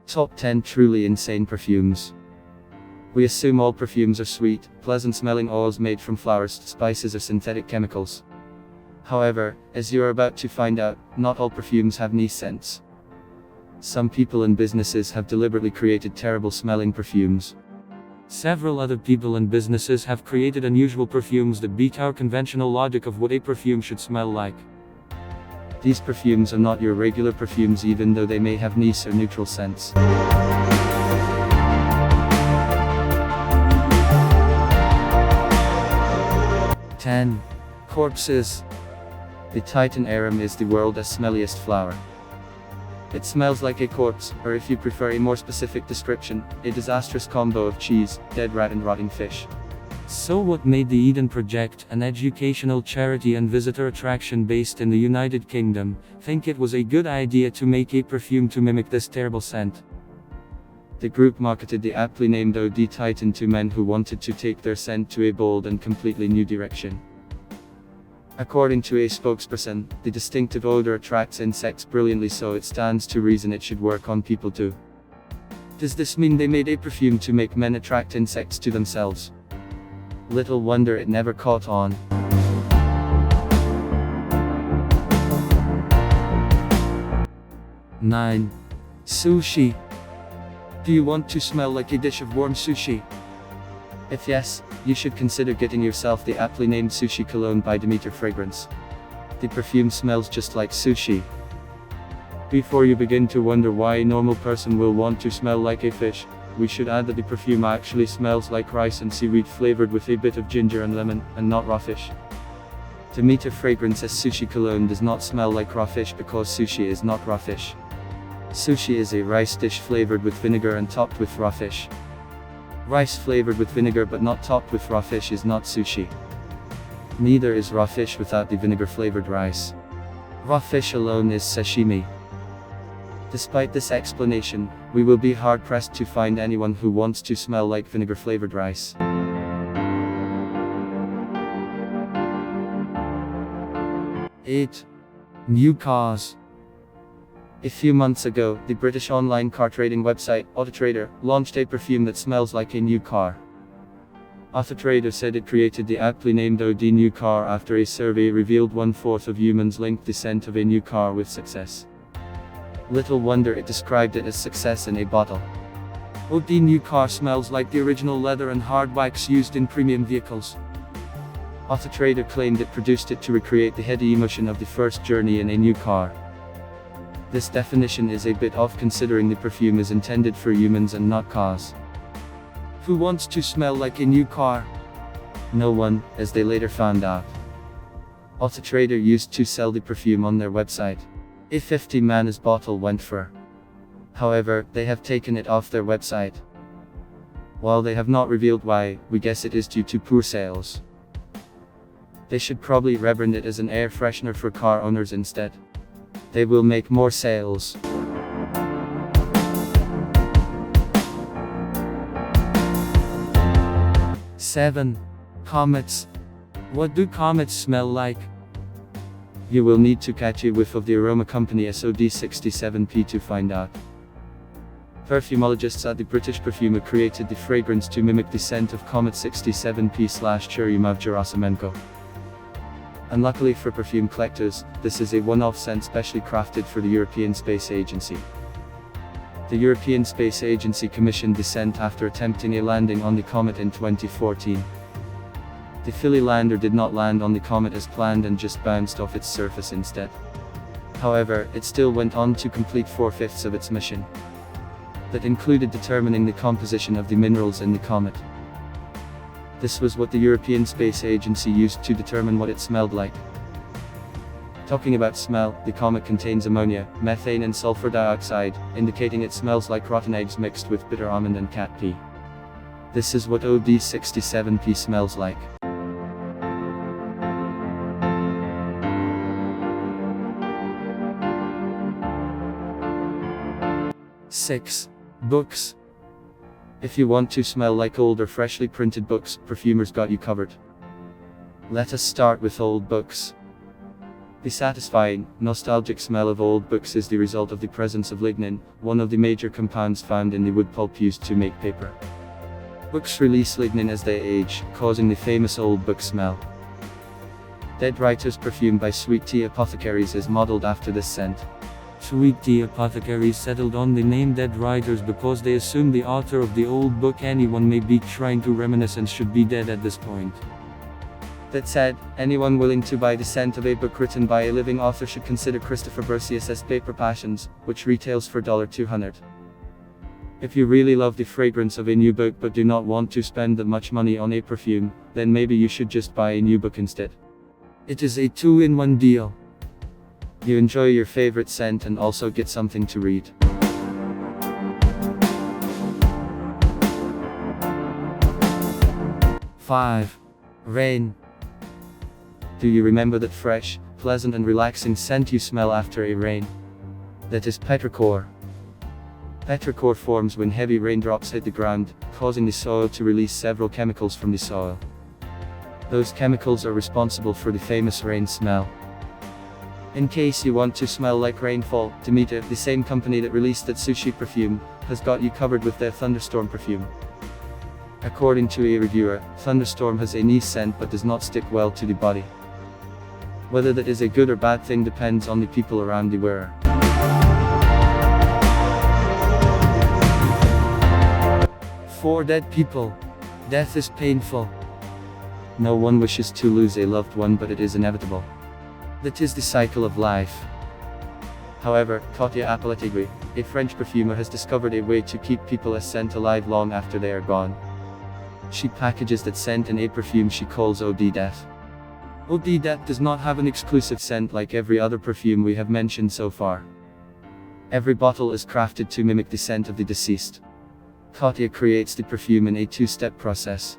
Top 10 Truly Insane Perfumes. We assume all perfumes are sweet, pleasant-smelling oils made from flowers, spices or synthetic chemicals. However, as you are about to find out, not all perfumes have nice scents. Some people and businesses have deliberately created terrible-smelling perfumes. Several other people and businesses have created unusual perfumes that beat our conventional logic of what a perfume should smell like. These perfumes are not your regular perfumes even though they may have nice or neutral scents. 10. Corpses. The Titan arum is the world's smelliest flower. It smells like a corpse, or if you prefer a more specific description, a disastrous combo of cheese, dead rat and rotting fish. So what made the Eden Project, an educational charity and visitor attraction based in the United Kingdom, think it was a good idea to make a perfume to mimic this terrible scent? The group marketed the aptly named OD Titan to men who wanted to take their scent to a bold and completely new direction. According to a spokesperson, the distinctive odor attracts insects brilliantly, so it stands to reason it should work on people too. Does this mean they made a perfume to make men attract insects to themselves? Little wonder it never caught on. 9. Sushi. Do you want to smell like a dish of warm sushi? If yes, you should consider getting yourself the aptly named Sushi Cologne by Demeter Fragrance. The perfume smells just like sushi. Before you begin to wonder why a normal person will want to smell like a fish, we should add that the perfume actually smells like rice and seaweed flavored with a bit of ginger and lemon, and not raw fish. Demeter Fragrance's Sushi Cologne does not smell like raw fish because sushi is not raw fish. Sushi is a rice dish flavored with vinegar and topped with raw fish. Rice flavored with vinegar but not topped with raw fish is not sushi. Neither is raw fish without the vinegar flavored rice. Raw fish alone is sashimi. Despite this explanation, we will be hard-pressed to find anyone who wants to smell like vinegar-flavored rice. 8. New cars. A few months ago, the British online car trading website, Autotrader, launched a perfume that smells like a new car. Autotrader said it created the aptly named OD new car after a survey revealed 1/4 of humans linked the scent of a new car with success. Little wonder it described it as success in a bottle. OD new car smells like the original leather and hard wax used in premium vehicles. Autotrader claimed it produced it to recreate the heady emotion of the first journey in a new car. This definition is a bit off considering the perfume is intended for humans and not cars. Who wants to smell like a new car? No one, as they later found out. Autotrader used to sell the perfume on their website. A 50 manas bottle went for. However, they have taken it off their website. While they have not revealed why, we guess it is due to poor sales. They should probably rebrand it as an air freshener for car owners instead. They will make more sales. 7. Comets. What do comets smell like? You will need to catch a whiff of the aroma company SOD67P to find out. Perfumologists at the British Perfumer created the fragrance to mimic the scent of Comet 67P/Churyumov Gerasimenko. Unluckily for perfume collectors, this is a one-off scent specially crafted for the European Space Agency. The European Space Agency commissioned the scent after attempting a landing on the comet in 2014. The Philly lander did not land on the comet as planned and just bounced off its surface instead. However, it still went on to complete 4/5 of its mission. That included determining the composition of the minerals in the comet. This was what the European Space Agency used to determine what it smelled like. Talking about smell, the comet contains ammonia, methane and sulfur dioxide, indicating it smells like rotten eggs mixed with bitter almond and cat pee. This is what OD67P smells like. 6. Books. If you want to smell like old or freshly printed books, perfumers got you covered. Let us start with old books. The satisfying, nostalgic smell of old books is the result of the presence of lignin, one of the major compounds found in the wood pulp used to make paper. Books release lignin as they age, causing the famous old book smell. Dead Writer's Perfume by Sweet Tea Apothecaries is modeled after this scent. Sweet Tea Apothecaries settled on the name Dead Writers because they assume the author of the old book anyone may be trying to reminisce and should be dead at this point. That said, anyone willing to buy the scent of a book written by a living author should consider Christopher Bersius's Paper Passions, which retails for $200. If you really love the fragrance of a new book but do not want to spend that much money on a perfume, then maybe you should just buy a new book instead. It is a 2-in-1 deal. You enjoy your favorite scent and also get something to read. Five. Rain. Do you remember that fresh, pleasant and relaxing scent you smell after a rain? That is petrichor. Petrichor forms when heavy raindrops hit the ground, causing the soil to release several chemicals from the soil. Those chemicals are responsible for the famous rain smell. In case you want to smell like rainfall, Demeter, the same company that released that Sushi perfume, has got you covered with their Thunderstorm perfume. According to a reviewer, Thunderstorm has a nice scent but does not stick well to the body. Whether that is a good or bad thing depends on the people around the wearer. 4 dead people. Death is painful. No one wishes to lose a loved one, but it is inevitable. That is the cycle of life. However, Katia Apalategui, a French perfumer, has discovered a way to keep people's scent alive long after they are gone. She packages that scent in a perfume she calls Eau de Death. Eau de Death does not have an exclusive scent like every other perfume we have mentioned so far. Every bottle is crafted to mimic the scent of the deceased. Katia creates the perfume in a 2-step process.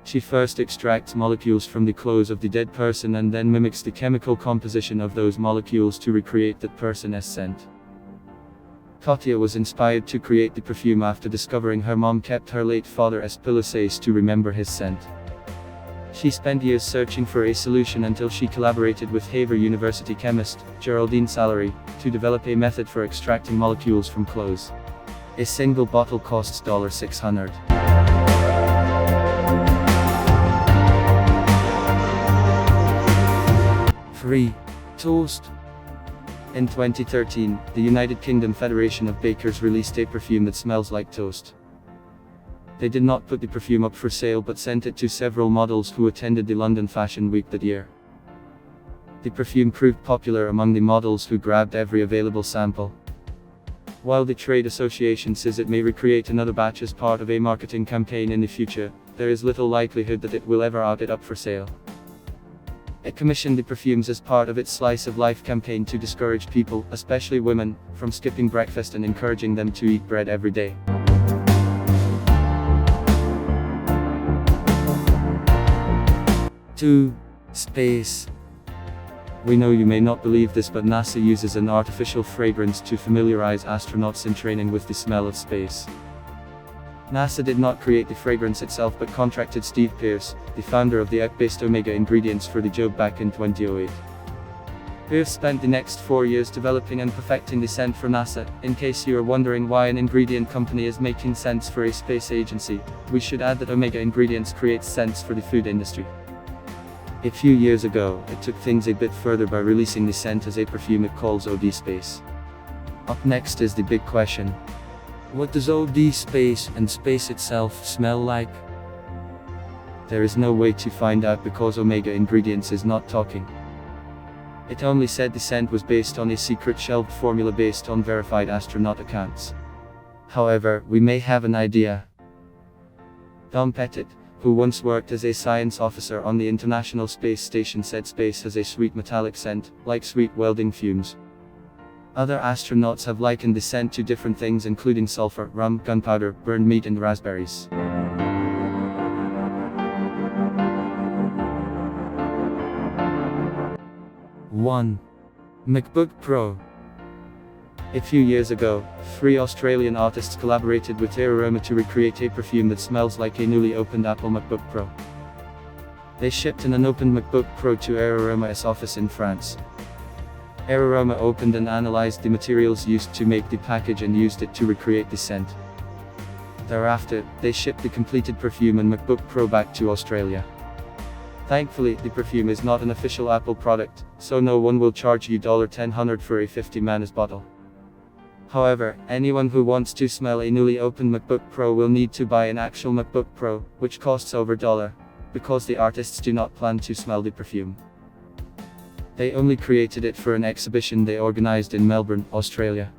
She first extracts molecules from the clothes of the dead person and then mimics the chemical composition of those molecules to recreate that person's scent. Katia was inspired to create the perfume after discovering her mom kept her late father's pillowcase to remember his scent. She spent years searching for a solution until she collaborated with Harvard University chemist, Geraldine Salary, to develop a method for extracting molecules from clothes. A single bottle costs $600. 3. Toast. In 2013, the United Kingdom Federation of Bakers released a perfume that smells like toast. They did not put the perfume up for sale but sent it to several models who attended the London Fashion Week that year. The perfume proved popular among the models who grabbed every available sample. While the trade association says it may recreate another batch as part of a marketing campaign in the future, there is little likelihood that it will ever out it up for sale. It commissioned the perfumes as part of its Slice of Life campaign to discourage people, especially women, from skipping breakfast and encouraging them to eat bread every day. Two. Space. We know you may not believe this, but NASA uses an artificial fragrance to familiarize astronauts in training with the smell of space. NASA did not create the fragrance itself but contracted Steve Pierce, the founder of the egg-based Omega Ingredients, for the job back in 2008. Pierce spent the next 4 years developing and perfecting the scent for NASA. In case you are wondering why an ingredient company is making scents for a space agency, we should add that Omega Ingredients creates scents for the food industry. A few years ago, it took things a bit further by releasing the scent as a perfume it calls Eau de Space. Up next is the big question. What does Eau de Space and space itself smell like? There is no way to find out because Omega Ingredients is not talking. It only said the scent was based on a secret shelved formula based on verified astronaut accounts. However, we may have an idea. Tom Pettit, who once worked as a science officer on the International Space Station, said space has a sweet metallic scent, like sweet welding fumes. Other astronauts have likened the scent to different things including sulfur, rum, gunpowder, burned meat and raspberries. 1. MacBook Pro. A few years ago, 3 Australian artists collaborated with Air Aroma to recreate a perfume that smells like a newly opened Apple MacBook Pro. They shipped an unopened MacBook Pro to Air office in France. Air opened and analyzed the materials used to make the package and used it to recreate the scent. Thereafter, they shipped the completed perfume and MacBook Pro back to Australia. Thankfully, the perfume is not an official Apple product, so no one will charge you $10 for a 50 ml bottle. However, anyone who wants to smell a newly opened MacBook Pro will need to buy an actual MacBook Pro, which costs over $1, because the artists do not plan to smell the perfume. They only created it for an exhibition they organized in Melbourne, Australia.